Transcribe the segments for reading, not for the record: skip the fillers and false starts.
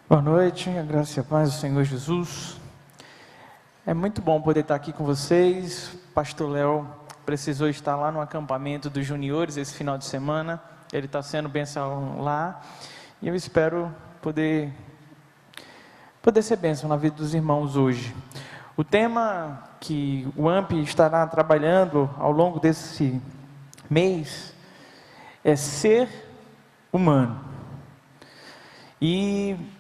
Boa noite, a graça e a paz do Senhor Jesus. É muito bom poder estar aqui com vocês. O pastor Léo precisou estar lá no acampamento dos juniores esse final de semana. Ele está sendo bênção lá. E eu espero poder ser bênção na vida dos irmãos hoje. O tema que o AMP estará trabalhando ao longo desse mês é ser humano. E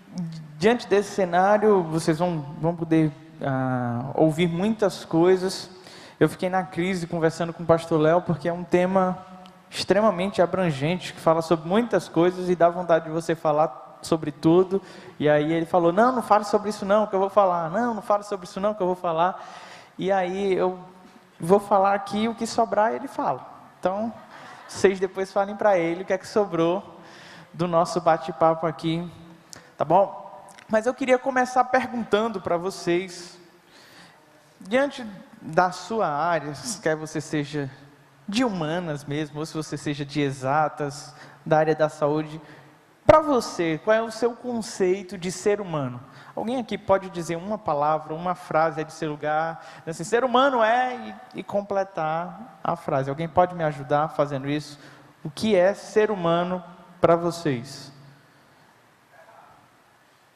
diante desse cenário, vocês vão poder ouvir muitas coisas. Eu fiquei na crise conversando com o pastor Léo, porque é um tema extremamente abrangente, que fala sobre muitas coisas e dá vontade de você falar sobre tudo. E aí ele falou, não fale sobre isso não, que eu vou falar. Não fale sobre isso não, que eu vou falar. E aí eu vou falar aqui, o que sobrar ele fala. Então, vocês depois falem para ele o que é que sobrou do nosso bate-papo aqui, tá bom? Mas eu queria começar perguntando para vocês, diante da sua área, quer você seja de humanas mesmo, ou se você seja de exatas, da área da saúde, para você, qual é o seu conceito de ser humano? Alguém aqui pode dizer uma palavra, uma frase de seu lugar, assim, ser humano e completar a frase. Alguém pode me ajudar fazendo isso? O que é ser humano para vocês?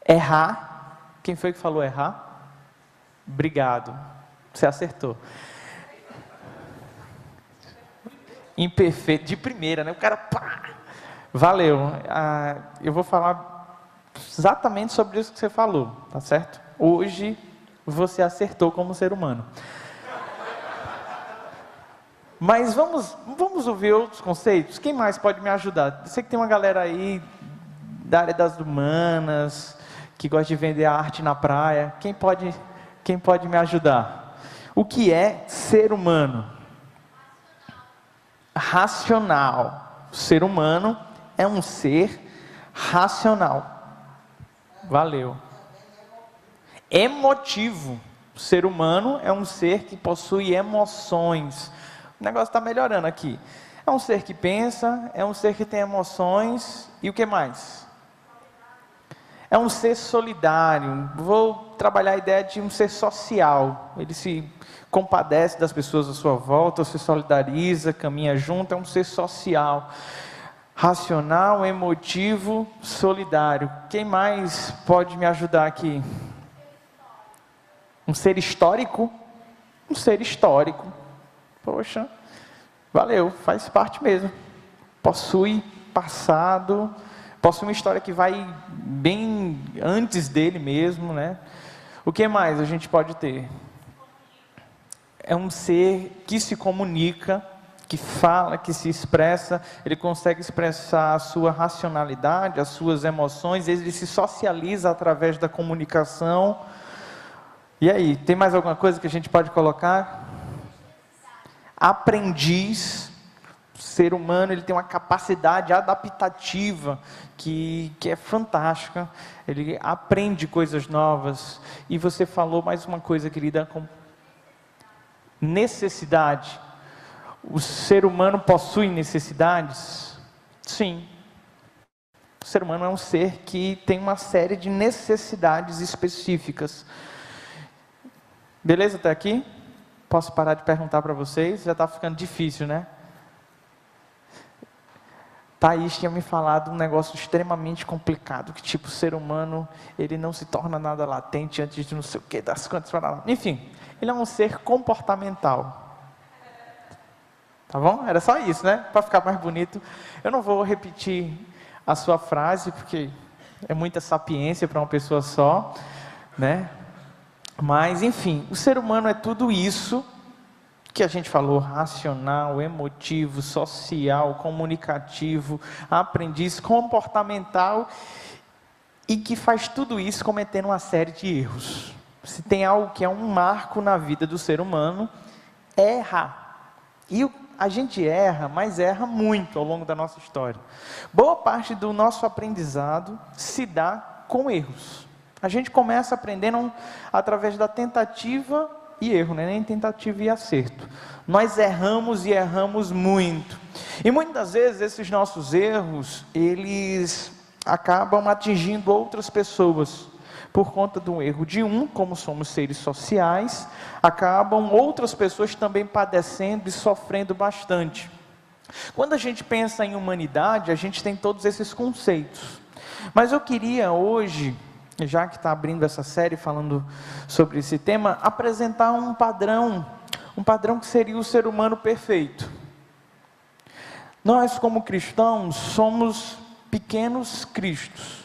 Errar. Quem foi que falou errar? Obrigado, você acertou. Imperfeito, de primeira, né? O cara, pá! Valeu. Eu vou falar exatamente sobre isso que você falou, tá certo? Hoje você acertou como ser humano. Mas vamos ouvir outros conceitos? Quem mais pode me ajudar? Eu sei que tem uma galera aí da área das humanas, que gosta de vender a arte na praia. Quem pode me ajudar? O que é ser humano? Racional. O ser humano é um ser racional. Valeu. Emotivo. O ser humano é um ser que possui emoções. O negócio está melhorando aqui. É um ser que pensa, é um ser que tem emoções. E o que mais? É um ser solidário. Vou trabalhar a ideia de um ser social. Ele se compadece das pessoas à sua volta, se solidariza, caminha junto. É um ser social. Racional, emotivo, solidário. Quem mais pode me ajudar aqui? Um ser histórico? Um ser histórico. Poxa, valeu, faz parte mesmo. Possui passado, possui uma história que vai bem antes dele mesmo, né? O que mais a gente pode ter? É um ser que se comunica, que fala, que se expressa, ele consegue expressar a sua racionalidade, as suas emoções, ele se socializa através da comunicação. E aí, tem mais alguma coisa que a gente pode colocar? Aprendiz. O ser humano, ele tem uma capacidade adaptativa que é fantástica. Ele aprende coisas novas. E você falou mais uma coisa, querida, com necessidade. O ser humano possui necessidades? Sim. O ser humano é um ser que tem uma série de necessidades específicas. Beleza até aqui? Posso parar de perguntar para vocês? Já está ficando difícil, né? Thaís tinha me falado um negócio extremamente complicado, que tipo, o ser humano, ele não se torna nada latente antes de não sei o que, das quantas para lá. Enfim, ele é um ser comportamental. Tá bom? Era só isso, né? Para ficar mais bonito. Eu não vou repetir a sua frase, porque é muita sapiência para uma pessoa só, né? Mas, enfim, o ser humano é tudo isso que a gente falou: racional, emotivo, social, comunicativo, aprendiz, comportamental, e que faz tudo isso cometendo uma série de erros. Se tem algo que é um marco na vida do ser humano, é errar. E a gente erra, mas erra muito ao longo da nossa história. Boa parte do nosso aprendizado se dá com erros. A gente começa aprendendo através da tentativa e erro, né? Nem tentativa e acerto. Nós erramos e erramos muito. E muitas vezes esses nossos erros, eles acabam atingindo outras pessoas. Por conta do erro de um, como somos seres sociais, acabam outras pessoas também padecendo e sofrendo bastante. Quando a gente pensa em humanidade, a gente tem todos esses conceitos. Mas eu queria hoje, já que está abrindo essa série falando sobre esse tema, apresentar um padrão que seria o ser humano perfeito. Nós, como cristãos, somos pequenos cristos.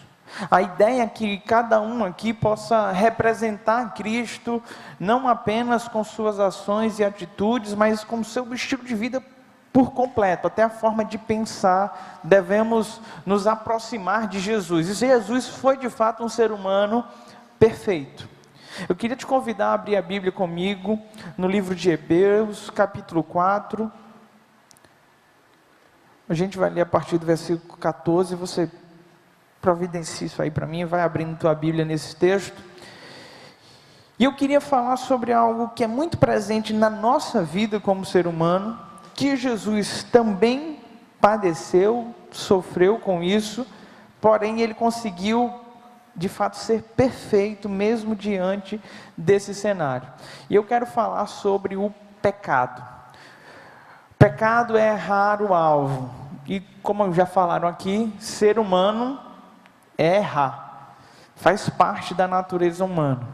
A ideia é que cada um aqui possa representar Cristo, não apenas com suas ações e atitudes, mas com seu estilo de vida por completo, até a forma de pensar. Devemos nos aproximar de Jesus. E Jesus foi de fato um ser humano perfeito. Eu queria te convidar a abrir a Bíblia comigo, no livro de Hebreus, capítulo 4. A gente vai ler a partir do versículo 14, você providencia isso aí para mim, vai abrindo tua Bíblia nesse texto. E eu queria falar sobre algo que é muito presente na nossa vida como ser humano, que Jesus também padeceu, sofreu com isso, porém ele conseguiu de fato ser perfeito mesmo diante desse cenário. E eu quero falar sobre o pecado. Pecado é errar o alvo, e como já falaram aqui, ser humano é errar, faz parte da natureza humana.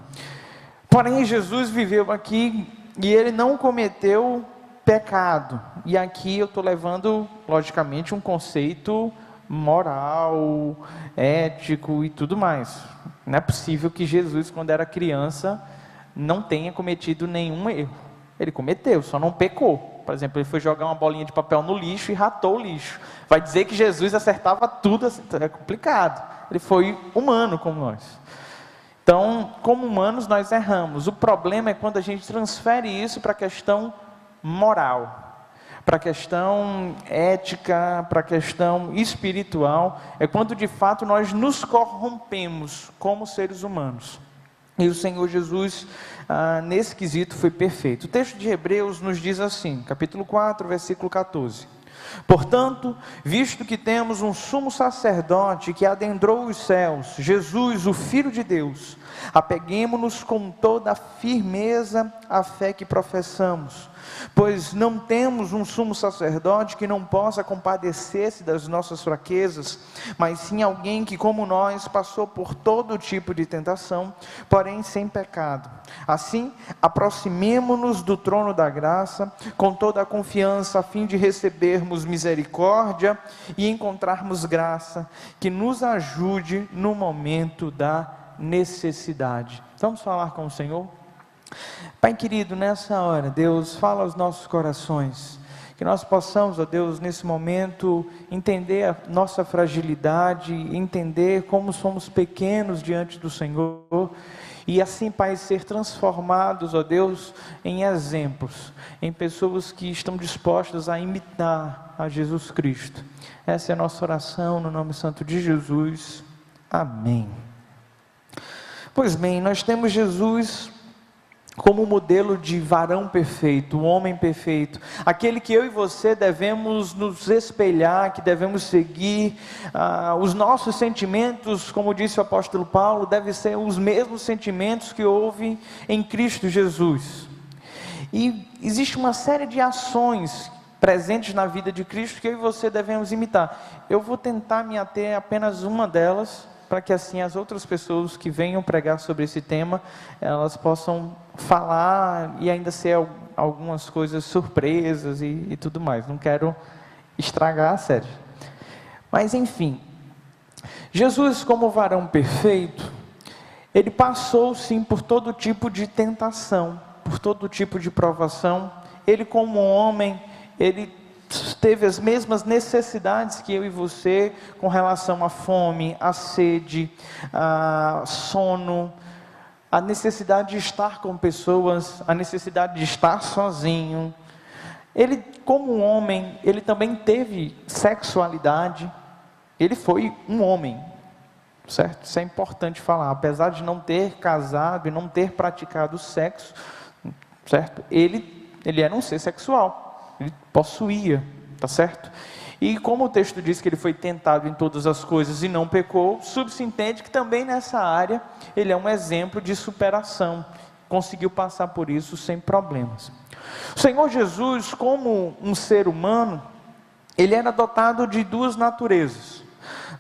Porém Jesus viveu aqui e ele não cometeu pecado, e aqui eu estou levando logicamente um conceito moral, ético e tudo mais. Não é possível que Jesus, quando era criança, não tenha cometido nenhum erro. Ele cometeu, só não pecou. Por exemplo, ele foi jogar uma bolinha de papel no lixo e ratou o lixo. Vai dizer que Jesus acertava tudo, é complicado. Ele foi humano como nós. Então, como humanos, nós erramos. O problema é quando a gente transfere isso para a questão moral, para a questão ética, para a questão espiritual. É quando de fato nós nos corrompemos como seres humanos. E o Senhor Jesus, nesse quesito, foi perfeito. O texto de Hebreus nos diz assim, capítulo 4, versículo 14: portanto, visto que temos um sumo sacerdote que adentrou os céus, Jesus, o Filho de Deus, apeguemo-nos com toda a firmeza à fé que professamos, pois não temos um sumo sacerdote que não possa compadecer-se das nossas fraquezas, mas sim alguém que, como nós, passou por todo tipo de tentação, porém sem pecado. Assim, aproximemo-nos do trono da graça, com toda a confiança, a fim de recebermos misericórdia e encontrarmos graça, que nos ajude no momento da necessidade. Vamos falar com o Senhor? Pai querido, nessa hora, Deus, fala aos nossos corações, que nós possamos, ó Deus, nesse momento, entender a nossa fragilidade, entender como somos pequenos diante do Senhor, e assim, Pai, ser transformados, ó Deus, em exemplos, em pessoas que estão dispostas a imitar a Jesus Cristo. Essa é a nossa oração, no nome santo de Jesus, amém. Pois bem, nós temos Jesus como modelo de varão perfeito, o homem perfeito, aquele que eu e você devemos nos espelhar, que devemos seguir. Os nossos sentimentos, como disse o apóstolo Paulo, devem ser os mesmos sentimentos que houve em Cristo Jesus. E existe uma série de ações presentes na vida de Cristo que eu e você devemos imitar. Eu vou tentar me ater a apenas uma delas, para que assim as outras pessoas que venham pregar sobre esse tema, elas possam falar e ainda ser algumas coisas surpresas e tudo mais. Não quero estragar a série. Mas enfim, Jesus, como varão perfeito, ele passou sim por todo tipo de tentação, por todo tipo de provação. Ele, como homem, ele teve as mesmas necessidades que eu e você, com relação à fome, à sede, a sono, a necessidade de estar com pessoas, a necessidade de estar sozinho. Ele, como homem, ele também teve sexualidade. Ele foi um homem, certo? Isso é importante falar. Apesar de não ter casado e não ter praticado sexo, certo? Ele era um ser sexual. Ele possuía, tá certo? E como o texto diz que ele foi tentado em todas as coisas e não pecou, subentende que também nessa área ele é um exemplo de superação, conseguiu passar por isso sem problemas. O Senhor Jesus, como um ser humano, ele era dotado de duas naturezas.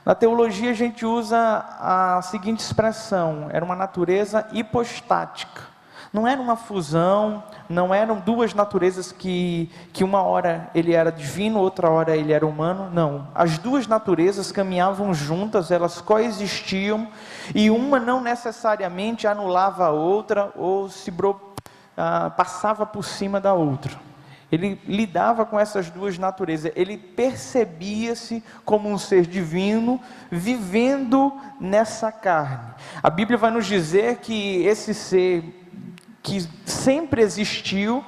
Na teologia a gente usa a seguinte expressão: era uma natureza hipostática. Não era uma fusão, não eram duas naturezas que uma hora ele era divino, outra hora ele era humano, não. As duas naturezas caminhavam juntas, elas coexistiam, e uma não necessariamente anulava a outra, ou passava por cima da outra. Ele lidava com essas duas naturezas, ele percebia-se como um ser divino, vivendo nessa carne. A Bíblia vai nos dizer que esse ser que sempre existiu,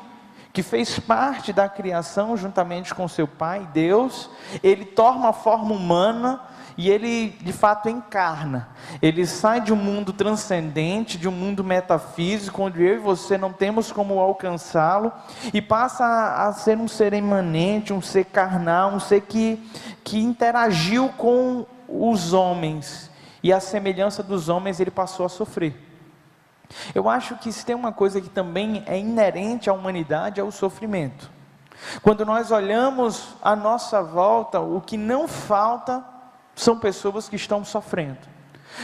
que fez parte da criação juntamente com seu Pai, Deus, ele toma a forma humana e ele de fato encarna. Ele sai de um mundo transcendente, de um mundo metafísico, onde eu e você não temos como alcançá-lo, e passa a ser um ser imanente, um ser carnal, um ser que interagiu com os homens, e à semelhança dos homens ele passou a sofrer. Eu acho que se tem uma coisa que também é inerente à humanidade, é o sofrimento. Quando nós olhamos à nossa volta, o que não falta são pessoas que estão sofrendo,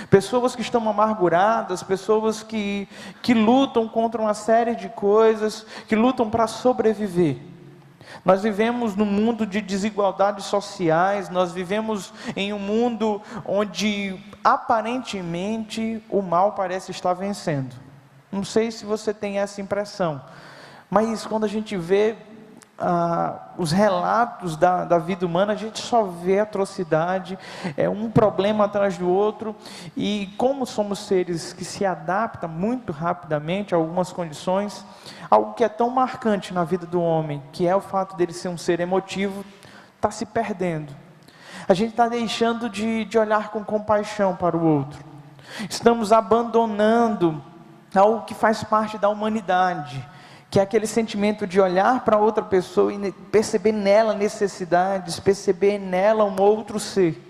pessoas que estão amarguradas, pessoas que lutam contra uma série de coisas, que lutam para sobreviver. Nós vivemos num mundo de desigualdades sociais, nós vivemos em um mundo onde aparentemente o mal parece estar vencendo. Não sei se você tem essa impressão, mas quando a gente vê os relatos da vida humana, a gente só vê atrocidade, um problema atrás do outro, e como somos seres que se adaptam muito rapidamente a algumas condições, algo que é tão marcante na vida do homem, que é o fato dele ser um ser emotivo, está se perdendo. A gente está deixando de olhar com compaixão para o outro, estamos abandonando algo que faz parte da humanidade, que é aquele sentimento de olhar para outra pessoa e perceber nela necessidades, perceber nela um outro ser.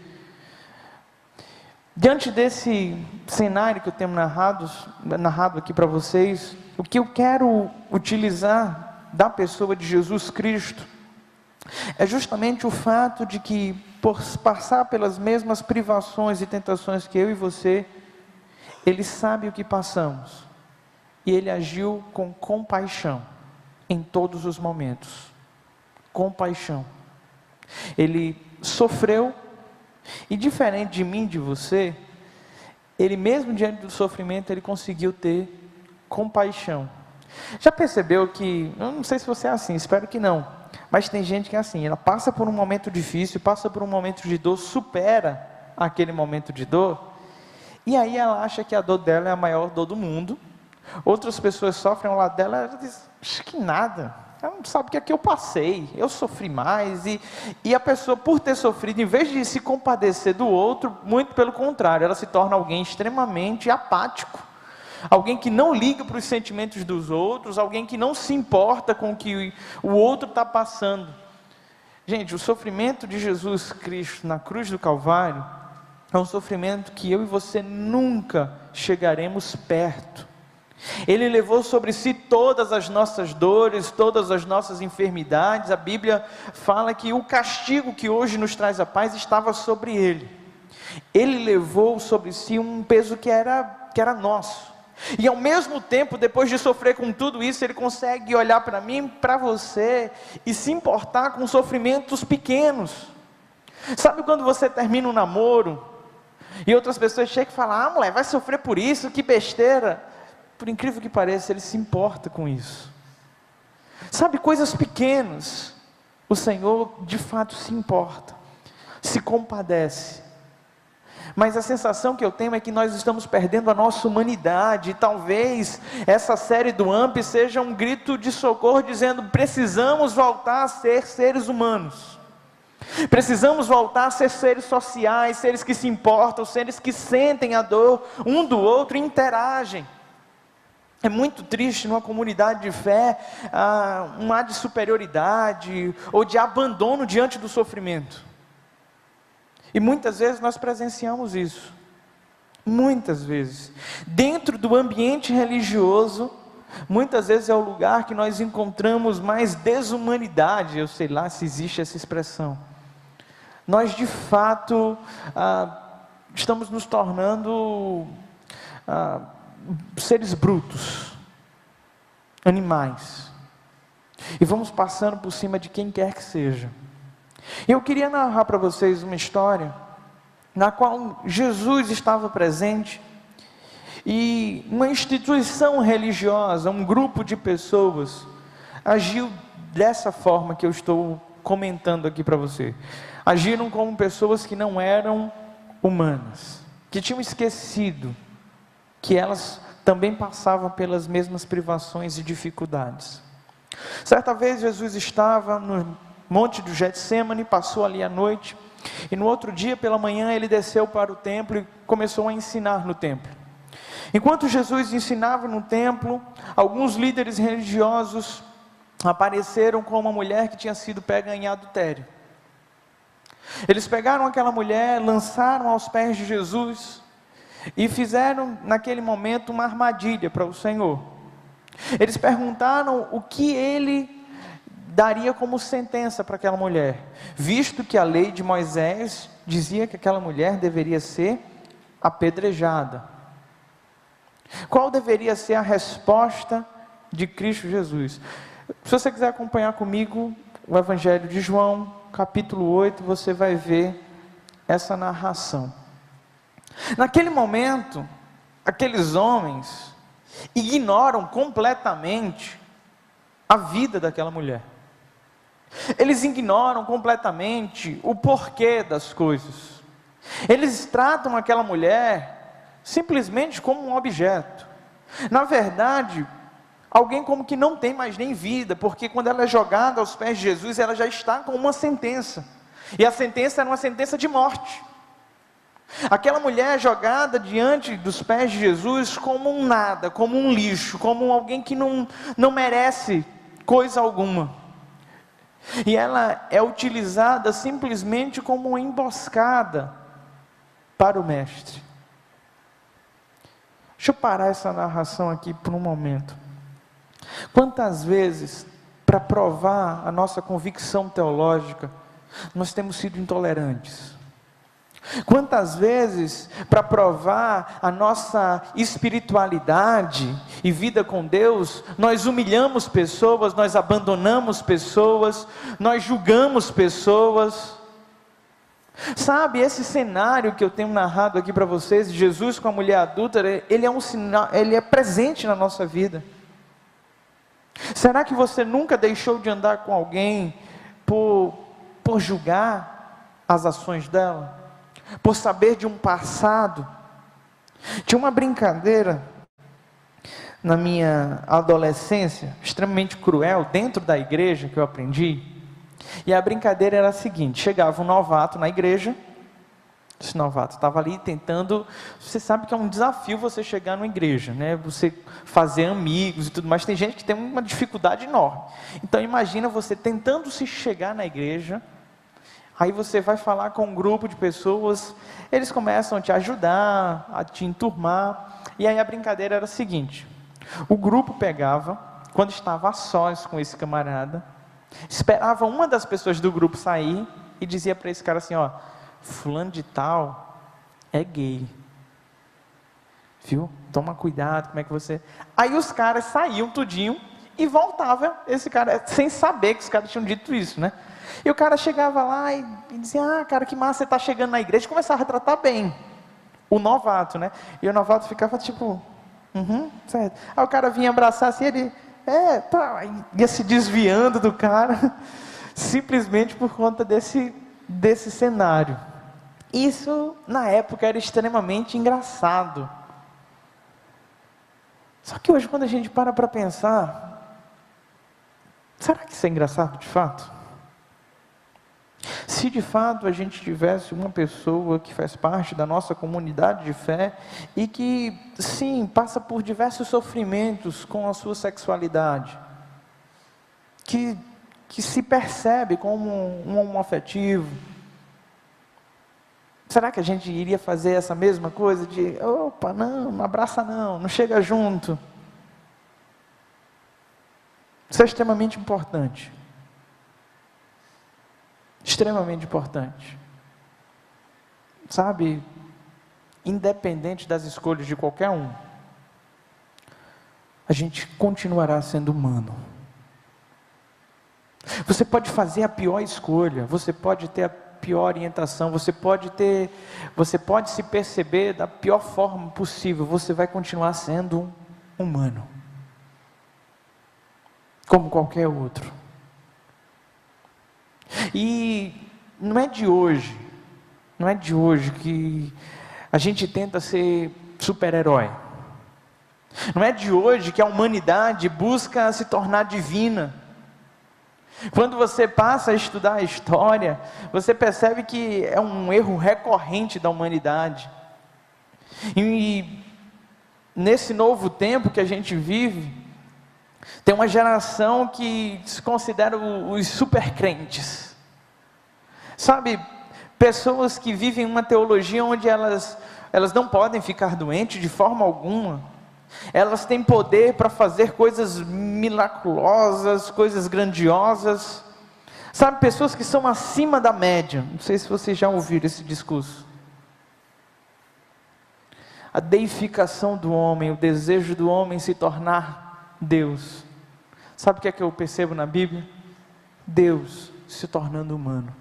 Diante desse cenário que eu tenho narrado aqui para vocês, o que eu quero utilizar da pessoa de Jesus Cristo é justamente o fato de que, por passar pelas mesmas privações e tentações que eu e você, Ele sabe o que passamos, e Ele agiu com compaixão em todos os momentos. Compaixão. Ele sofreu, e diferente de mim, de você, Ele mesmo diante do sofrimento, Ele conseguiu ter compaixão. Já percebeu que, eu não sei se você é assim, espero que não, mas tem gente que é assim, ela passa por um momento difícil, passa por um momento de dor, supera aquele momento de dor, e aí ela acha que a dor dela é a maior dor do mundo. Outras pessoas sofrem ao lado dela, ela diz, acho que nada, ela não sabe o que é que eu passei, eu sofri mais, e a pessoa, por ter sofrido, em vez de se compadecer do outro, muito pelo contrário, ela se torna alguém extremamente apático, alguém que não liga para os sentimentos dos outros, alguém que não se importa com o que o outro está passando. Gente, o sofrimento de Jesus Cristo na cruz do Calvário, é um sofrimento que eu e você nunca chegaremos perto. Ele levou sobre si todas as nossas dores, todas as nossas enfermidades. A Bíblia fala que o castigo que hoje nos traz a paz estava sobre Ele. Ele levou sobre si um peso que era nosso. E ao mesmo tempo, depois de sofrer com tudo isso, Ele consegue olhar para mim, para você, e se importar com sofrimentos pequenos. Sabe quando você termina um namoro, e outras pessoas chegam e falam, mulher, vai sofrer por isso, que besteira. Por incrível que pareça, Ele se importa com isso. Sabe, coisas pequenas, o Senhor de fato se importa, se compadece. Mas a sensação que eu tenho é que nós estamos perdendo a nossa humanidade, e talvez essa série do AMP seja um grito de socorro, dizendo, precisamos voltar a ser seres humanos. Precisamos voltar a ser seres sociais, seres que se importam, seres que sentem a dor um do outro e interagem. É muito triste numa comunidade de fé, um ar de superioridade, ou de abandono diante do sofrimento. E muitas vezes nós presenciamos isso. Muitas vezes. Dentro do ambiente religioso, muitas vezes é o lugar que nós encontramos mais desumanidade. Eu sei lá se existe essa expressão. Nós de fato estamos nos tornando seres brutos, animais. E vamos passando por cima de quem quer que seja. Eu queria narrar para vocês uma história na qual Jesus estava presente e uma instituição religiosa, um grupo de pessoas, agiu dessa forma que eu estou comentando aqui para você. Agiram como pessoas que não eram humanas, que tinham esquecido que elas também passavam pelas mesmas privações e dificuldades. Certa vez Jesus estava no Monte do Getsêmani, passou ali a noite, e no outro dia pela manhã ele desceu para o templo e começou a ensinar no templo. Enquanto Jesus ensinava no templo, alguns líderes religiosos apareceram com uma mulher que tinha sido pega em adultério. Eles pegaram aquela mulher, lançaram aos pés de Jesus e fizeram naquele momento uma armadilha para o Senhor. Eles perguntaram o que ele daria como sentença para aquela mulher, visto que a lei de Moisés dizia que aquela mulher deveria ser apedrejada. Qual deveria ser a resposta de Cristo Jesus? Se você quiser acompanhar comigo o Evangelho de João, capítulo 8, você vai ver essa narração. Naquele momento, aqueles homens ignoram completamente a vida daquela mulher. Eles ignoram completamente o porquê das coisas. Eles tratam aquela mulher simplesmente como um objeto. Na verdade, alguém como que não tem mais nem vida, porque quando ela é jogada aos pés de Jesus, ela já está com uma sentença. E a sentença era uma sentença de morte. Aquela mulher é jogada diante dos pés de Jesus como um nada, como um lixo, como alguém que não merece coisa alguma. E ela é utilizada simplesmente como uma emboscada para o mestre. Deixa eu parar essa narração aqui por um momento. Quantas vezes, para provar a nossa convicção teológica, nós temos sido intolerantes? Quantas vezes, para provar a nossa espiritualidade e vida com Deus, nós humilhamos pessoas, nós abandonamos pessoas, nós julgamos pessoas? Sabe, esse cenário que eu tenho narrado aqui para vocês, de Jesus com a mulher adúltera, ele é um sinal, ele é presente na nossa vida. Será que você nunca deixou de andar com alguém por julgar as ações dela? Por saber de um passado? Tinha uma brincadeira na minha adolescência, extremamente cruel, dentro da igreja, que eu aprendi. E a brincadeira era a seguinte: chegava um novato na igreja, esse novato estava ali tentando, você sabe que é um desafio você chegar numa igreja, né? Você fazer amigos e tudo mais, tem gente que tem uma dificuldade enorme. Então imagina você tentando se chegar na igreja. Aí você vai falar com um grupo de pessoas, eles começam a te ajudar, a te enturmar, e aí a brincadeira era a seguinte: o grupo pegava, quando estava a sós com esse camarada, esperava uma das pessoas do grupo sair, e dizia para esse cara assim, ó, fulano de tal é gay, viu? Toma cuidado, como é que você... Aí os caras saíam tudinho, e voltava esse cara, sem saber que os caras tinham dito isso, né? E o cara chegava lá e dizia, cara, que massa, você está chegando na igreja, e começava a tratar bem o novato, né? E o novato ficava tipo, certo. Aí o cara vinha abraçar assim, ele, tá, ia se desviando do cara, simplesmente por conta desse cenário. Isso, na época, era extremamente engraçado. Só que hoje, quando a gente para pensar, será que isso é engraçado de fato? Se de fato a gente tivesse uma pessoa que faz parte da nossa comunidade de fé e que, sim, passa por diversos sofrimentos com a sua sexualidade, que se percebe como um homoafetivo, Será que a gente iria fazer essa mesma coisa de, opa, não abraça não chega junto? Isso é extremamente importante. Extremamente importante. Sabe, independente das escolhas de qualquer um, a gente continuará sendo humano. Você pode fazer a pior escolha, você pode ter a pior orientação, você pode se perceber da pior forma possível, você vai continuar sendo um humano, como qualquer outro. E não é de hoje que a gente tenta ser super-herói. Não é de hoje que a humanidade busca se tornar divina. Quando você passa a estudar a história, você percebe que é um erro recorrente da humanidade. E nesse novo tempo que a gente vive, tem uma geração que se considera os super crentes. Sabe, pessoas que vivem uma teologia onde elas não podem ficar doentes de forma alguma. Elas têm poder para fazer coisas miraculosas, coisas grandiosas. Sabe, pessoas que são acima da média. Não sei se vocês já ouviram esse discurso. A deificação do homem, o desejo do homem se tornar Deus. Sabe o que é que eu percebo na Bíblia? Deus se tornando humano.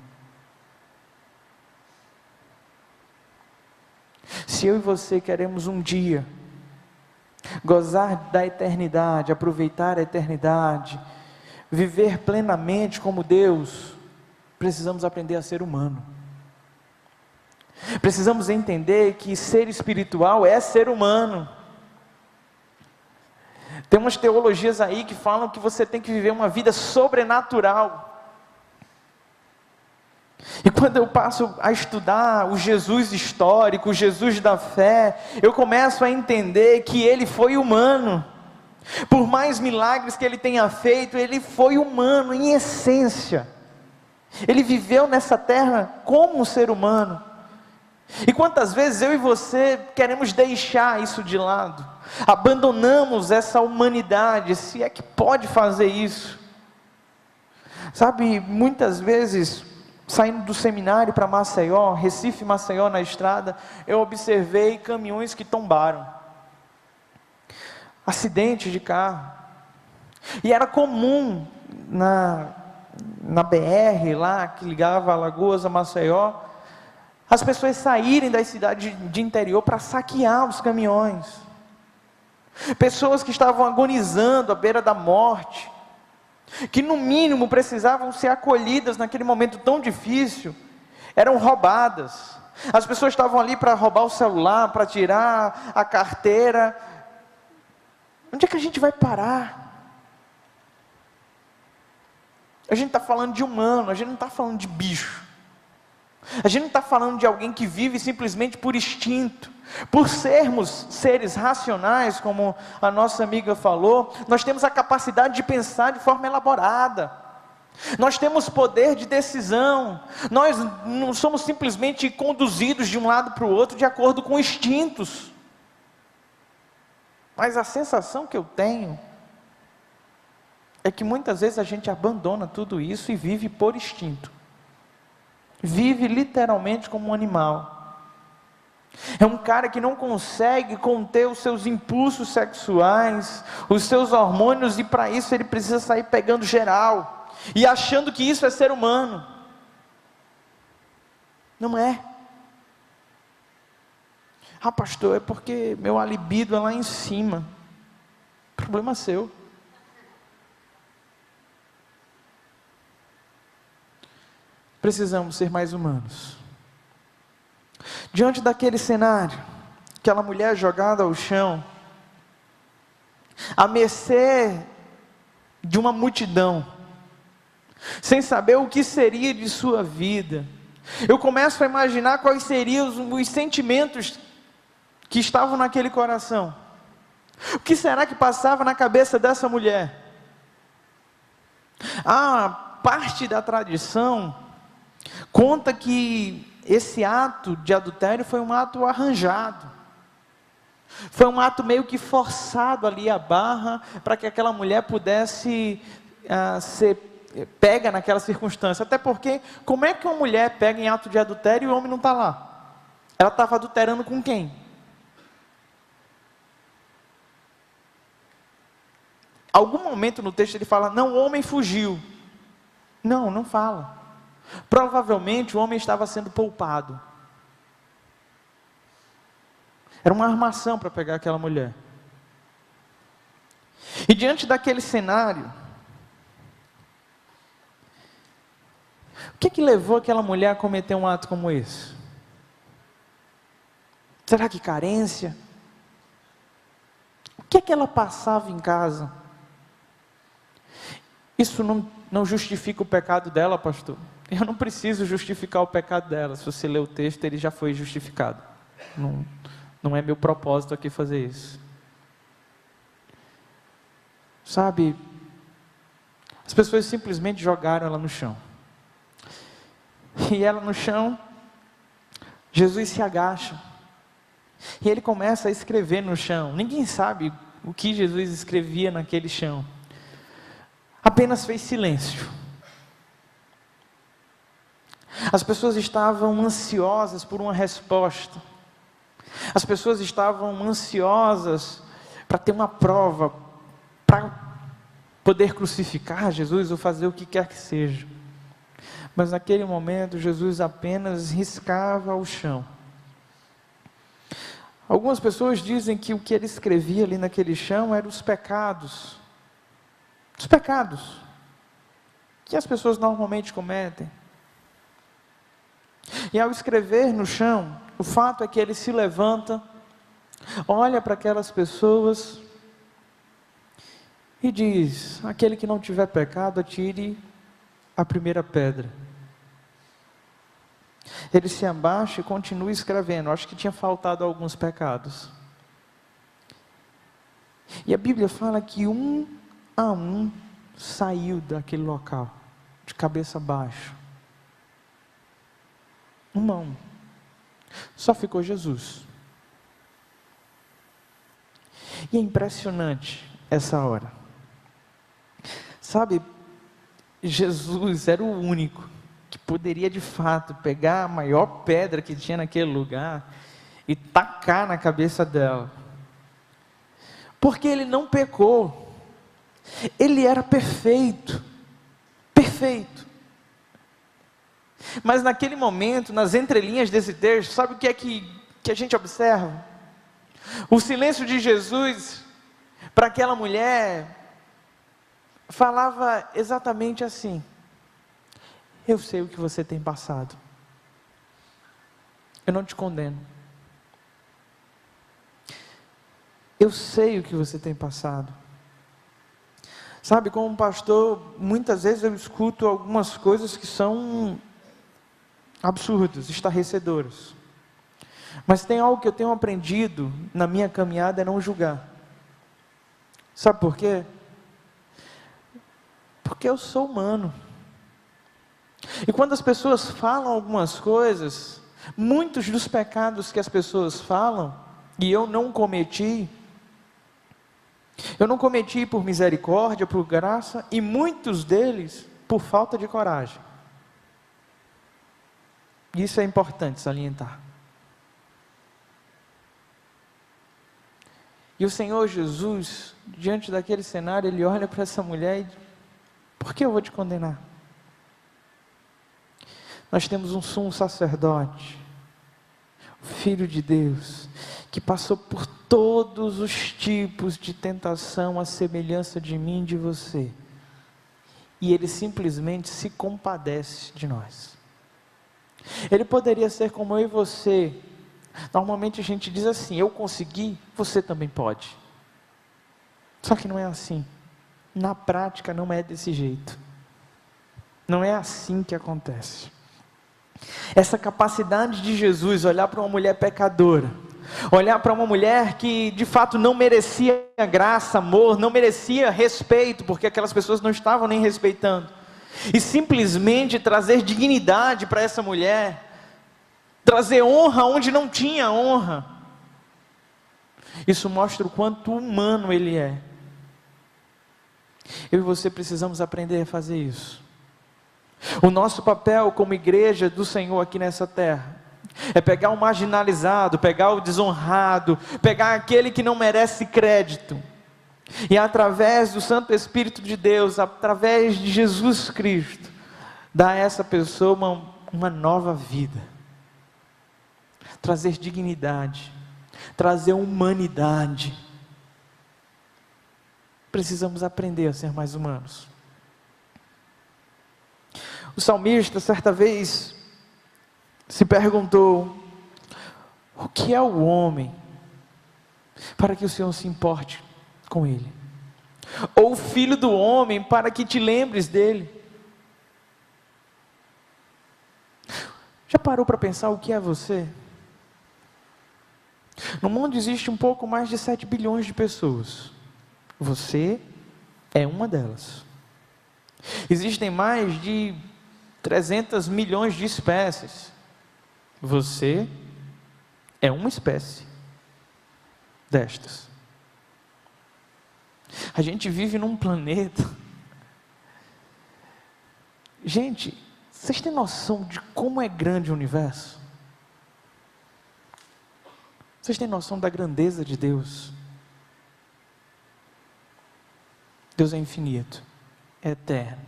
Se eu e você queremos um dia gozar da eternidade, aproveitar a eternidade, viver plenamente como Deus, precisamos aprender a ser humano. Precisamos entender que ser espiritual é ser humano. Tem umas teologias aí que falam que você tem que viver uma vida sobrenatural. E quando eu passo a estudar o Jesus histórico, o Jesus da fé, eu começo a entender que ele foi humano. Por mais milagres que ele tenha feito, ele foi humano em essência. Ele viveu nessa terra como um ser humano. E quantas vezes eu e você queremos deixar isso de lado, abandonamos essa humanidade, se é que pode fazer isso. Sabe, muitas vezes, saindo do seminário para Maceió, Recife, Maceió, na estrada, eu observei caminhões que tombaram, acidente de carro, e era comum na BR lá, que ligava Alagoas a Maceió, as pessoas saírem das cidades de interior para saquear os caminhões, pessoas que estavam agonizando à beira da morte, que no mínimo precisavam ser acolhidas naquele momento tão difícil, eram roubadas. As pessoas estavam ali para roubar o celular, para tirar a carteira. Onde é que a gente vai parar? A gente está falando de humano, a gente não está falando de bicho. A gente não está falando de alguém que vive simplesmente por instinto. Por sermos seres racionais, como a nossa amiga falou, nós temos a capacidade de pensar de forma elaborada. Nós temos poder de decisão. Nós não somos simplesmente conduzidos de um lado para o outro de acordo com instintos. Mas a sensação que eu tenho é que muitas vezes a gente abandona tudo isso e vive por instinto. Vive literalmente como um animal. É um cara que não consegue conter os seus impulsos sexuais, os seus hormônios, e para isso ele precisa sair pegando geral, e achando que isso é ser humano. Não é. Ah, pastor, é porque meu libido é lá em cima. Problema seu. Precisamos ser mais humanos. Diante daquele cenário, aquela mulher jogada ao chão, à mercê de uma multidão, sem saber o que seria de sua vida, eu começo a imaginar quais seriam os sentimentos que estavam naquele coração. O que será que passava na cabeça dessa mulher? A parte da tradição conta que esse ato de adultério foi um ato arranjado. Foi um ato meio que forçado ali a barra, para que aquela mulher pudesse ser pega naquela circunstância. Até porque, como é que uma mulher pega em ato de adultério e o homem não está lá? Ela estava adulterando com quem? Algum momento no texto ele fala, não, o homem fugiu. Não, não fala. Provavelmente o homem estava sendo poupado. Era uma armação para pegar aquela mulher. E diante daquele cenário, o que levou aquela mulher a cometer um ato como esse? Será que carência? O que ela passava em casa? Isso não justifica o pecado dela, pastor. Eu não preciso justificar o pecado dela. Se você ler o texto, ele já foi justificado. Não é meu propósito aqui fazer isso. Sabe, as pessoas simplesmente jogaram ela no chão. E ela no chão, Jesus se agacha. E ele começa a escrever no chão. Ninguém sabe o que Jesus escrevia naquele chão. Apenas fez silêncio. As pessoas estavam ansiosas por uma resposta. As pessoas estavam ansiosas para ter uma prova, para poder crucificar Jesus ou fazer o que quer que seja. Mas naquele momento Jesus apenas riscava o chão. Algumas pessoas dizem que o que ele escrevia ali naquele chão eram os pecados. Os pecados que as pessoas normalmente cometem. E ao escrever no chão, o fato é que ele se levanta, olha para aquelas pessoas e diz: aquele que não tiver pecado, atire a primeira pedra. Ele se abaixa e continua escrevendo. Acho que tinha faltado alguns pecados. E a Bíblia fala que um a um saiu daquele local, de cabeça baixa. Um a um. Só ficou Jesus. E é impressionante essa hora. Sabe, Jesus era o único que poderia de fato pegar a maior pedra que tinha naquele lugar e tacar na cabeça dela. Porque ele não pecou. Ele era perfeito. Perfeito. Mas naquele momento, nas entrelinhas desse texto, sabe o que é que a gente observa? O silêncio de Jesus para aquela mulher falava exatamente assim: eu sei o que você tem passado. Eu não te condeno. Eu sei o que você tem passado. Sabe, como pastor, muitas vezes eu escuto algumas coisas que são absurdas, estarrecedoras. Mas tem algo que eu tenho aprendido na minha caminhada, é não julgar. Sabe por quê? Porque eu sou humano. E quando as pessoas falam algumas coisas, muitos dos pecados que as pessoas falam, e eu não cometi por misericórdia, por graça, e muitos deles por falta de coragem. Isso é importante salientar. E o Senhor Jesus, diante daquele cenário, Ele olha para essa mulher e diz: por que eu vou te condenar? Nós temos um sumo sacerdote, o Filho de Deus, que passou por todos os tipos de tentação, à semelhança de mim e de você. E Ele simplesmente se compadece de nós. Ele poderia ser como eu e você. Normalmente a gente diz assim: eu consegui, você também pode. Só que não é assim. Na prática não é desse jeito. Não é assim que acontece. Essa capacidade de Jesus olhar para uma mulher pecadora, olhar para uma mulher que de fato não merecia graça, amor, não merecia respeito, porque aquelas pessoas não estavam nem respeitando, e simplesmente trazer dignidade para essa mulher, trazer honra onde não tinha honra. Isso mostra o quanto humano ele é. Eu e você precisamos aprender a fazer isso. O nosso papel como igreja do Senhor aqui nessa terra é pegar o marginalizado, pegar o desonrado, pegar aquele que não merece crédito, e através do Santo Espírito de Deus, através de Jesus Cristo, dar a essa pessoa uma nova vida, trazer dignidade, trazer humanidade. Precisamos aprender a ser mais humanos. O salmista, certa vez, se perguntou: o que é o homem para que o Senhor se importe com ele? Ou o filho do homem para que te lembres dele? Já parou para pensar o que é você? No mundo existe um pouco mais de 7 bilhões de pessoas. Você é uma delas. Existem mais de 300 milhões de espécies. Você é uma espécie destas. A gente vive num planeta. Gente, vocês têm noção de como é grande o universo? Vocês têm noção da grandeza de Deus? Deus é infinito, é eterno.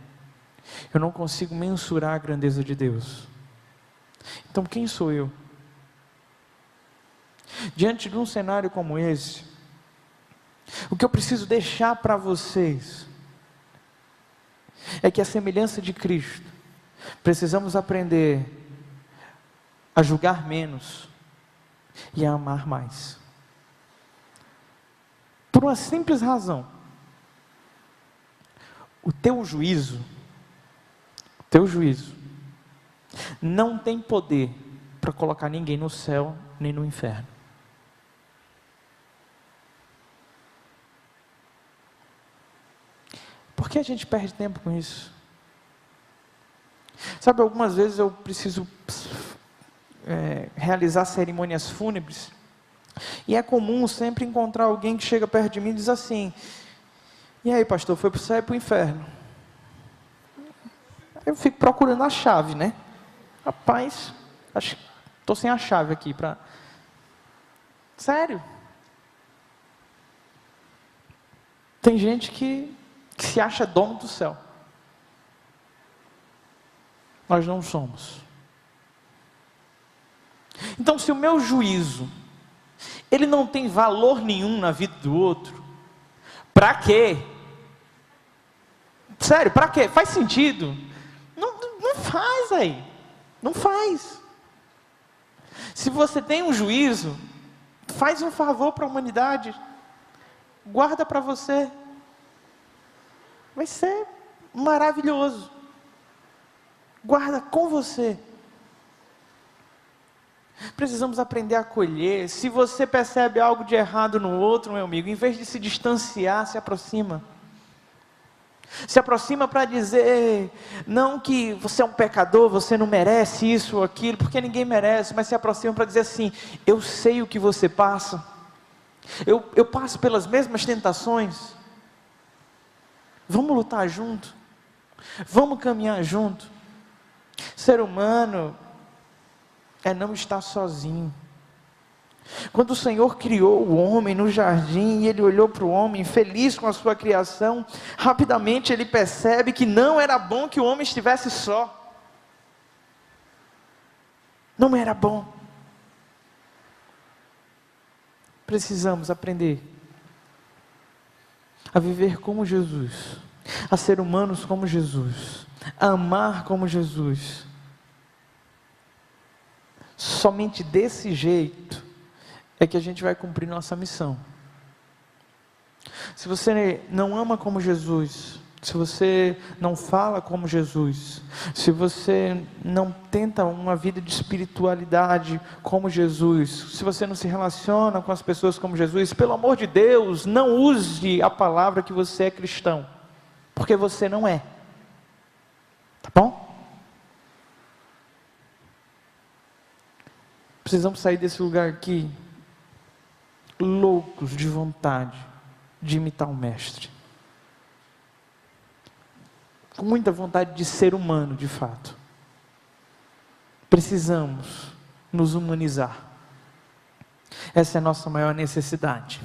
Eu não consigo mensurar a grandeza de Deus. Então quem sou eu? Diante de um cenário como esse, o que eu preciso deixar para vocês é que a semelhança de Cristo, precisamos aprender a julgar menos e a amar mais. Por uma simples razão: o teu juízo não tem poder para colocar ninguém no céu nem no inferno. Por que a gente perde tempo com isso? Sabe, algumas vezes eu preciso realizar cerimônias fúnebres, e é comum sempre encontrar alguém que chega perto de mim e diz assim: e aí, pastor, foi para o céu e para o inferno? Eu fico procurando a chave, né? Rapaz, estou sem a chave aqui para... Sério? Tem gente que se acha dono do céu. Nós não somos. Então, se o meu juízo, ele não tem valor nenhum na vida do outro, para quê? Sério, para quê? Faz sentido? Não faz aí. Não faz. Se você tem um juízo, faz um favor para a humanidade. Guarda para você. Vai ser maravilhoso. Guarda com você. Precisamos aprender a acolher. Se você percebe algo de errado no outro, meu amigo, em vez de se distanciar, se aproxima. Se aproxima para dizer, não que você é um pecador, você não merece isso ou aquilo, porque ninguém merece, mas se aproxima para dizer assim: eu sei o que você passa, eu passo pelas mesmas tentações, vamos lutar junto, vamos caminhar junto. Ser humano é não estar sozinho. Quando o Senhor criou o homem no jardim, e Ele olhou para o homem, feliz com a sua criação, rapidamente Ele percebe que não era bom que o homem estivesse só. Não era bom. Precisamos aprender a viver como Jesus, a ser humanos como Jesus, a amar como Jesus. Somente desse jeito é que a gente vai cumprir nossa missão. Se você não ama como Jesus, se você não fala como Jesus, se você não tenta uma vida de espiritualidade como Jesus, se você não se relaciona com as pessoas como Jesus, pelo amor de Deus, não use a palavra que você é cristão, porque você não é. Tá bom? precisamos sair desse lugar aqui loucos de vontade de imitar o Mestre, com muita vontade de ser humano de fato. Precisamos nos humanizar. Essa é a nossa maior necessidade.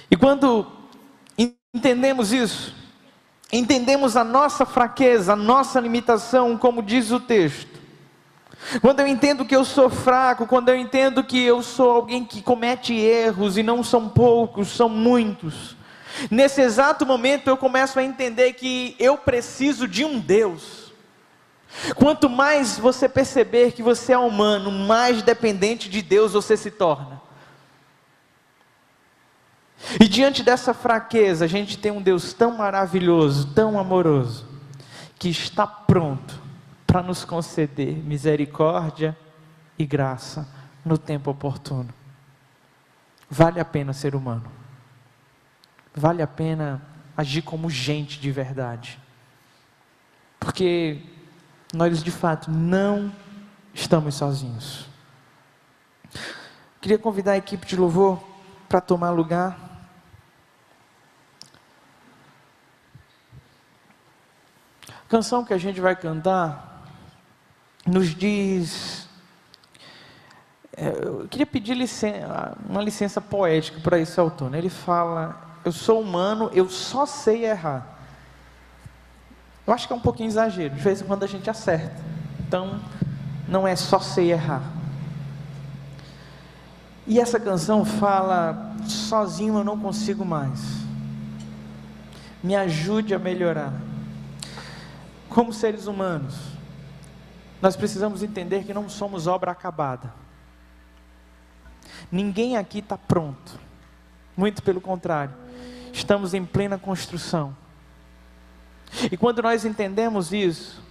E quando entendemos isso, entendemos a nossa fraqueza, a nossa limitação, como diz o texto. Quando eu entendo que eu sou fraco, quando eu entendo que eu sou alguém que comete erros, e não são poucos, são muitos. Nesse exato momento eu começo a entender que eu preciso de um Deus. Quanto mais você perceber que você é humano, mais dependente de Deus você se torna. E diante dessa fraqueza, a gente tem um Deus tão maravilhoso, tão amoroso, que está pronto para nos conceder misericórdia e graça no tempo oportuno. Vale a pena ser humano. Vale a pena agir como gente de verdade. Porque nós de fato não estamos sozinhos. Queria convidar a equipe de louvor para tomar lugar. A canção que a gente vai cantar nos diz... eu queria pedir uma licença poética para esse autor, né? Ele fala: eu sou humano, eu só sei errar. Eu acho que é um pouquinho exagero, de vez em quando a gente acerta. Então, não é só sei errar. E essa canção fala: sozinho eu não consigo mais. Me ajude a melhorar. Como seres humanos, nós precisamos entender que não somos obra acabada. Ninguém aqui está pronto. Muito pelo contrário, estamos em plena construção. E quando nós entendemos isso,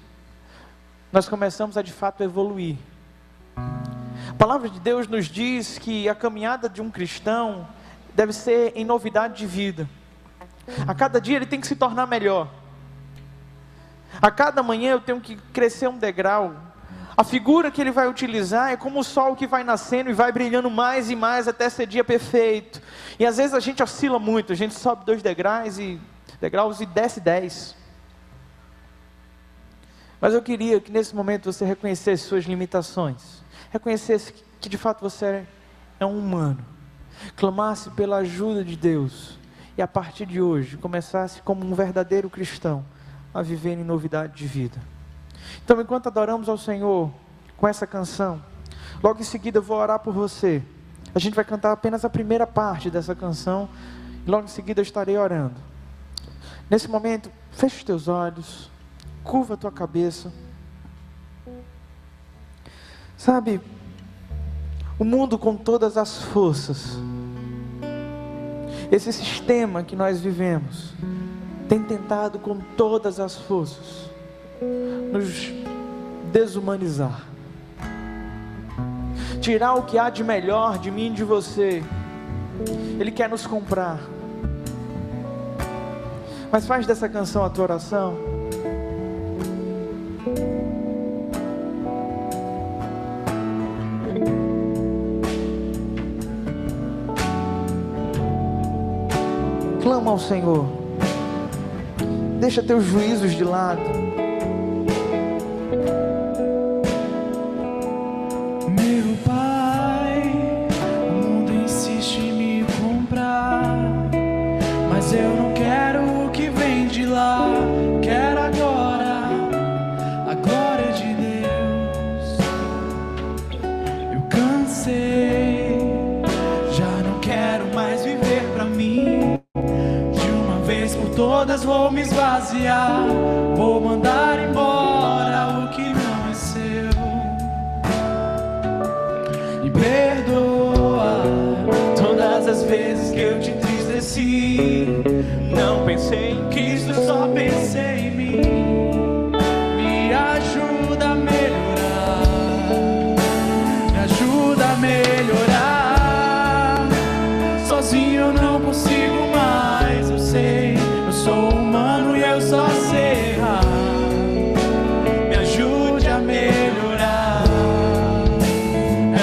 nós começamos a de fato evoluir. A palavra de Deus nos diz que a caminhada de um cristão deve ser em novidade de vida. A cada dia ele tem que se tornar melhor. A cada manhã eu tenho que crescer um degrau. A figura que ele vai utilizar é como o sol que vai nascendo e vai brilhando mais e mais até ser dia perfeito. E às vezes a gente oscila muito, a gente sobe 2 degraus e desce 10. Mas eu queria que nesse momento você reconhecesse suas limitações, reconhecesse que de fato você é um humano, clamasse pela ajuda de Deus, e a partir de hoje começasse como um verdadeiro cristão a viver em novidade de vida. Então, enquanto adoramos ao Senhor com essa canção, logo em seguida eu vou orar por você. A gente vai cantar apenas a primeira parte dessa canção, e logo em seguida eu estarei orando. Nesse momento, feche os teus olhos, curva a tua cabeça. Sabe, o mundo com todas as forças, esse sistema que nós vivemos, tem tentado com todas as forças nos desumanizar, tirar o que há de melhor de mim e de você. Ele quer nos comprar. Mas faz dessa canção a tua oração. Clama ao Senhor. Deixa teus juízos de lado. Meu Pai, o mundo insiste em me comprar, mas eu não quero o que vem de lá. Quero agora a glória de Deus. Eu cansei, já não quero mais viver pra mim. De uma vez por todas vou me esvaziar, vou mandar embora o que não é seu. Me perdoa todas as vezes que eu te entristeci. Não pensei em Cristo, só pensei em mim. Me ajuda a melhorar, me ajuda a melhorar. Sozinho eu não consigo mais, eu sei. Eu sou humano e eu só sei errar. Me ajude a melhorar, me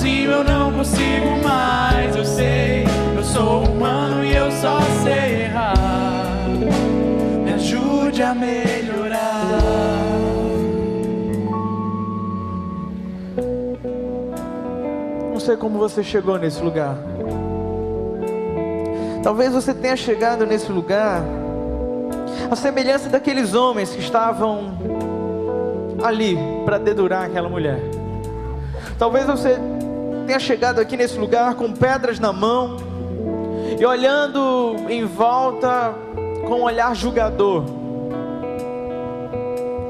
sozinho eu não consigo mais. Eu sei, eu sou humano e eu só sei errar. Me ajude a melhorar. Não sei como você chegou nesse lugar. Talvez você tenha chegado nesse lugar a semelhança daqueles homens que estavam ali para dedurar aquela mulher. Talvez você tenha chegado aqui nesse lugar com pedras na mão e olhando em volta com um olhar julgador,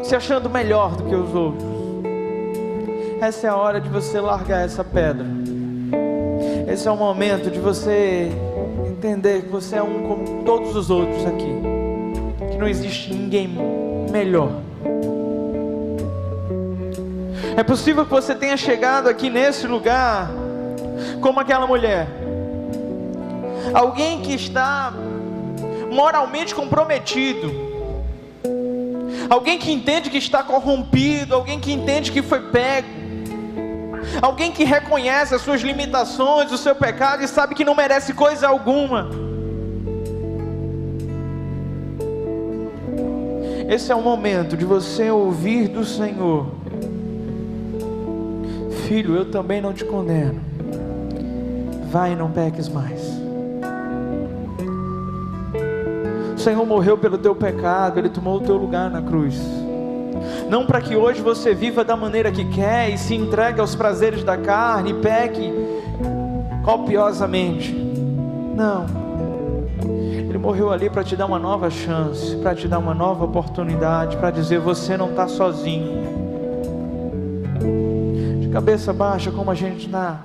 se achando melhor do que os outros. Essa é a hora de você largar essa pedra. Esse é o momento de você entender que você é um como todos os outros aqui, que não existe ninguém melhor. É possível que você tenha chegado aqui nesse lugar como aquela mulher, alguém que está moralmente comprometido, alguém que entende que está corrompido, alguém que entende que foi pego, alguém que reconhece as suas limitações, o seu pecado e sabe que não merece coisa alguma. Esse é o momento de você ouvir do Senhor: filho, eu também não te condeno, vai e não peques mais. O Senhor morreu pelo teu pecado, Ele tomou o teu lugar na cruz, não para que hoje você viva da maneira que quer e se entregue aos prazeres da carne e peque copiosamente. Não, Ele morreu ali para te dar uma nova chance, para te dar uma nova oportunidade, para dizer: você não está sozinho. De cabeça baixa, como a gente está.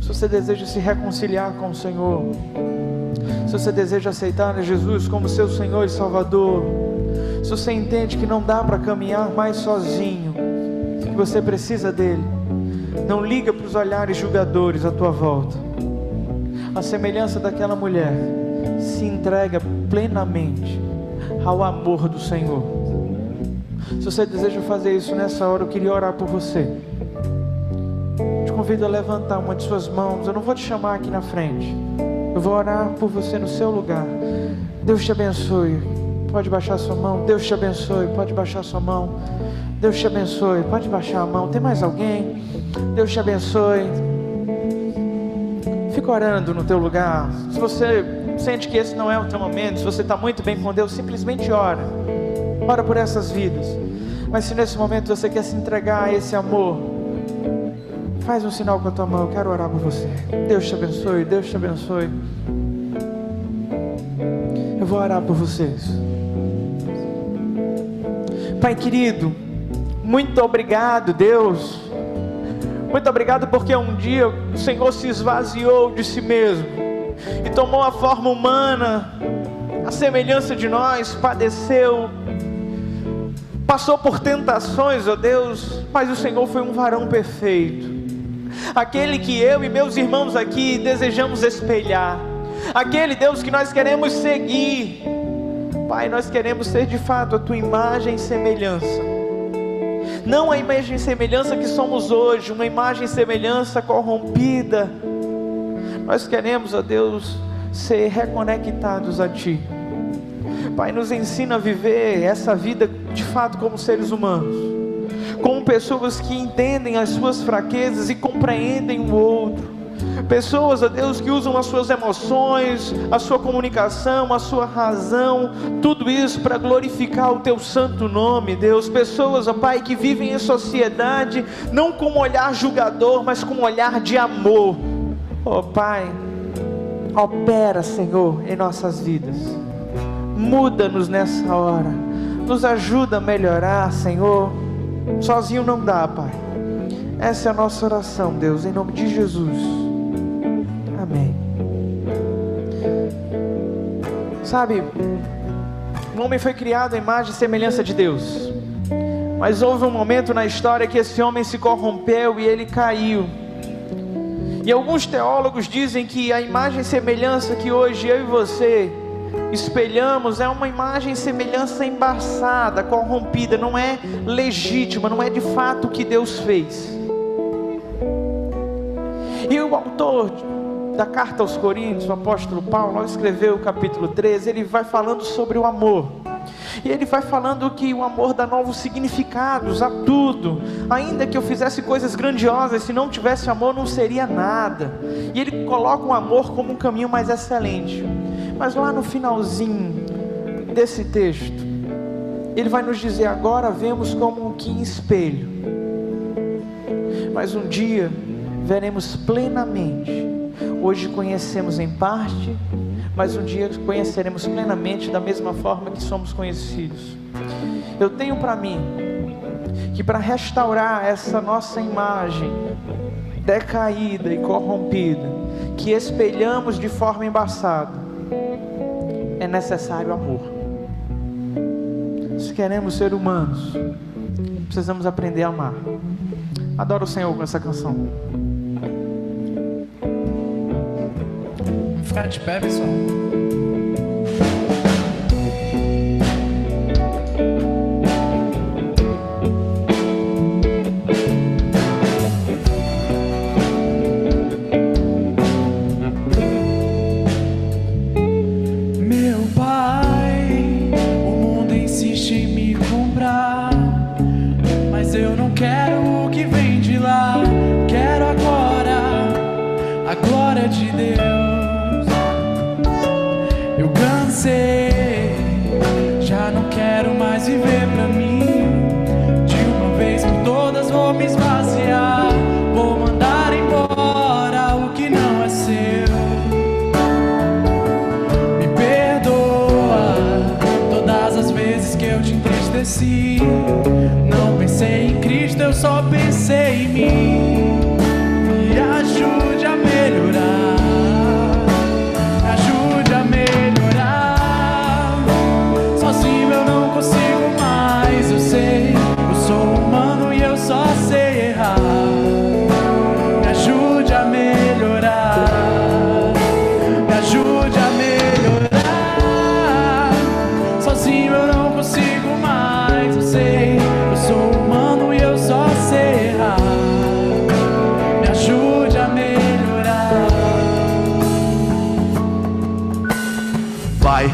Se você deseja se reconciliar com o Senhor, se você deseja aceitar Jesus como seu Senhor e Salvador, se você entende que não dá para caminhar mais sozinho, que você precisa dele, não liga para os olhares julgadores à tua volta. A semelhança daquela mulher, se entrega plenamente ao amor do Senhor. Se você deseja fazer isso nessa hora, eu queria orar por você. Te convido a levantar uma de suas mãos. Eu não vou te chamar aqui na frente, eu vou orar por você no seu lugar. Deus te abençoe. Pode baixar sua mão. Deus te abençoe. Pode baixar sua mão. Deus te abençoe. Pode baixar a mão. Tem mais alguém? Deus te abençoe. Fica orando no teu lugar. Se você sente que esse não é o teu momento, se você está muito bem com Deus, simplesmente ora. Ora por essas vidas. Mas se nesse momento você quer se entregar a esse amor, faz um sinal com a tua mão. Eu quero orar por você. Deus te abençoe. Deus te abençoe. Eu vou orar por vocês. Pai querido, muito obrigado, Deus. Muito obrigado porque um dia o Senhor se esvaziou de si mesmo e tomou a forma humana, a semelhança de nós, padeceu, passou por tentações, ó Deus, mas o Senhor foi um varão perfeito, aquele que eu e meus irmãos aqui desejamos espelhar, aquele Deus que nós queremos seguir. Pai, nós queremos ser de fato a tua imagem e semelhança, não a imagem e semelhança que somos hoje, uma imagem e semelhança corrompida. Nós queremos, ó Deus, ser reconectados a Ti. Pai, nos ensina a viver essa vida de fato como seres humanos, como pessoas que entendem as suas fraquezas e compreendem o outro. Pessoas, ó Deus, que usam as suas emoções, a sua comunicação, a sua razão, tudo isso para glorificar o Teu santo nome, Deus. Pessoas, ó Pai, que vivem em sociedade, não com um olhar julgador, mas com um olhar de amor. Ó Pai, opera, Senhor, em nossas vidas. Muda-nos nessa hora. Nos ajuda a melhorar, Senhor. Sozinho não dá, Pai. Essa é a nossa oração, Deus, em nome de Jesus. Amém. Sabe, o homem foi criado à imagem e semelhança de Deus, mas houve um momento na história que esse homem se corrompeu e ele caiu. E alguns teólogos dizem que a imagem e semelhança que hoje eu e você espelhamos é uma imagem e semelhança embaçada, corrompida, não é legítima, não é de fato o que Deus fez. E o autor da carta aos Coríntios, o apóstolo Paulo, ao escrever o capítulo 13, ele vai falando sobre o amor. E ele vai falando que o amor dá novos significados a tudo. Ainda que eu fizesse coisas grandiosas, se não tivesse amor não seria nada. E ele coloca o amor como um caminho mais excelente. Mas lá no finalzinho desse texto, ele vai nos dizer: agora vemos como que em espelho, mas um dia veremos plenamente. Hoje conhecemos em parte, mas um dia conheceremos plenamente, da mesma forma que somos conhecidos. Eu tenho para mim que para restaurar essa nossa imagem decaída e corrompida, que espelhamos de forma embaçada, é necessário amor. Se queremos ser humanos, precisamos aprender a amar. Adoro o Senhor com essa canção. Vamos ficar de pé, pessoal. Meu pai, o mundo insiste em me comprar, mas eu não quero o que vem de lá. Quero agora a glória de Deus. Eu cansei, já não quero mais viver pra mim. De uma vez por todas vou me esvaziar. Vou mandar embora o que não é seu. Me perdoa todas as vezes que eu te entristeci. Não pensei em Cristo, eu só pensei em mim. Me ajude a melhorar. Sozinho eu não consigo mais, eu sei. Eu sou humano e eu só sei errar. Me ajude a melhorar. Me ajude a melhorar. Sozinho eu não consigo mais, eu sei. Eu sou humano e eu só sei errar. Me ajude a melhorar. Pai,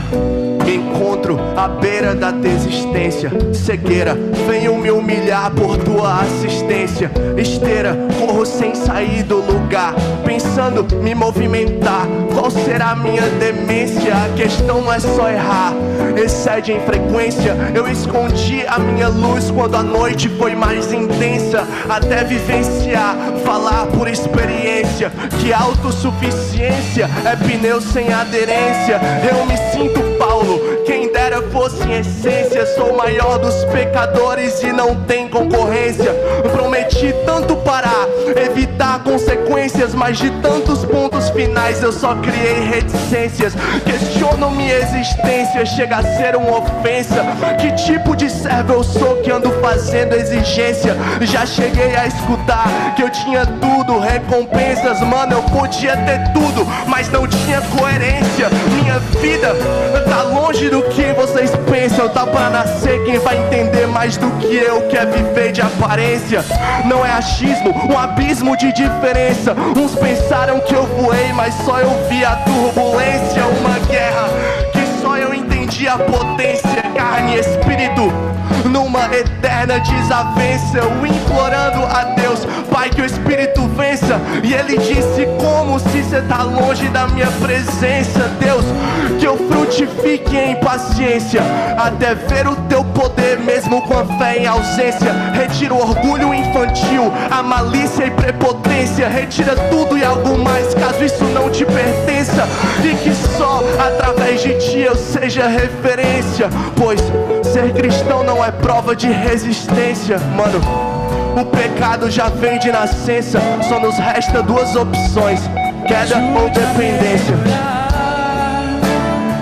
me encontro à beira da desistência. Cegueira, venho me humilhar por tua assistência. Esteira, corro sem sair do lugar, pensando me movimentar. Qual será a minha demência? A questão não é só errar, excede em frequência. Eu escondi a minha luz quando a noite foi mais intensa, até vivenciar, falar por experiência, que autossuficiência é pneu sem aderência. Eu me sinto Paulo, quem dera fosse em essência. Sou o maior dos pecadores e não tem concorrência. Prometi tanto parar, evitar consequências, mas de tantos pontos finais eu só criei reticências. Questiono minha existência, chega a ser uma ofensa. Que tipo de servo eu sou que ando fazendo exigência? Já cheguei a escutar que eu tinha tudo, recompensas. Mano, eu podia ter tudo, mas não tinha coerência. Minha vida tá longe do que vocês pensam. Tá pra nascer quem vai entender mais do que eu, quer viver de aparência. Não é achismo, um abismo de diferença. Uns pensaram que eu voei, mas só eu vi a turbulência. Uma guerra que só eu entendi a potência. Carne e espírito numa eterna desavença. Eu implorando a Deus, Pai, que o Espírito vença. E Ele disse: como se cê tá longe da minha presença? Deus, que eu frutifique em paciência, até ver o teu poder mesmo com a fé em ausência. Retira o orgulho infantil, a malícia e prepotência. Retira tudo e algo mais, caso isso não te pertença. E que só através de ti eu seja referência, pois ser cristão não é prova de resistência. Mano, o pecado já vem de nascença. Só nos resta duas opções: queda ou dependência.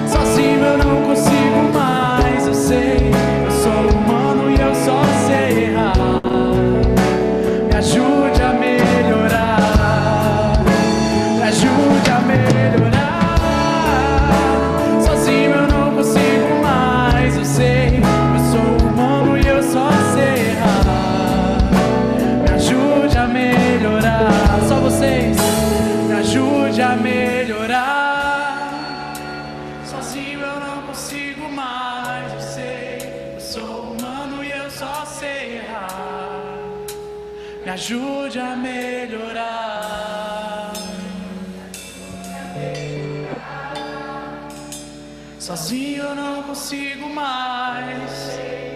Sozinho eu não consigo mais, eu sei. Eu sou humano e eu só sei errar. Me ajude a melhorar. Me ajude a melhorar. Sozinho eu não consigo mais, eu sei. Eu sou humano e eu só sei errar. Me ajude a melhorar. Só vocês. me ajude a melhorar. Sozinho eu não consigo mais.